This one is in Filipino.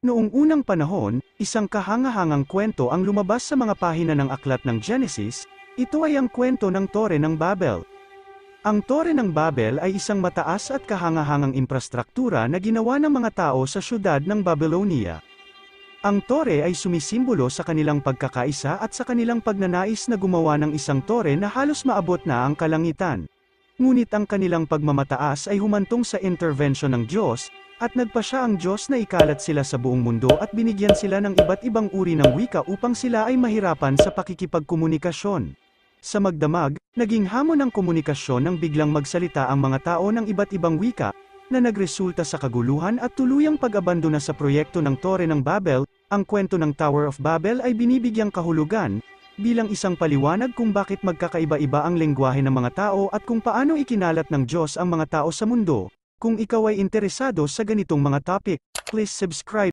Noong unang panahon, isang kahangahangang kwento ang lumabas sa mga pahina ng aklat ng Genesis. Ito ay ang kwento ng Tore ng Babel. Ang Tore ng Babel ay isang mataas at kahangahangang infrastruktura na ginawa ng mga tao sa syudad ng Babylonia. Ang tore ay sumisimbolo sa kanilang pagkakaisa at sa kanilang pagnanais na gumawa ng isang tore na halos maabot na ang kalangitan. Ngunit ang kanilang pagmamataas ay humantong sa intervention ng Diyos, at nagpa siya ang Diyos na ikalat sila sa buong mundo at binigyan sila ng iba't ibang uri ng wika upang sila ay mahirapan sa pakikipagkomunikasyon. Sa magdamag, naging hamon ng komunikasyon nang biglang magsalita ang mga tao ng iba't ibang wika, na nagresulta sa kaguluhan at tuluyang pag-abandona sa proyekto ng Tore ng Babel. Ang kwento ng Tower of Babel ay binibigyang kahulugan, bilang isang paliwanag kung bakit magkakaiba-iba ang lengguwahe ng mga tao at kung paano ikinalat ng Diyos ang mga tao sa mundo. Kung ikaw ay interesado sa ganitong mga topic, please subscribe.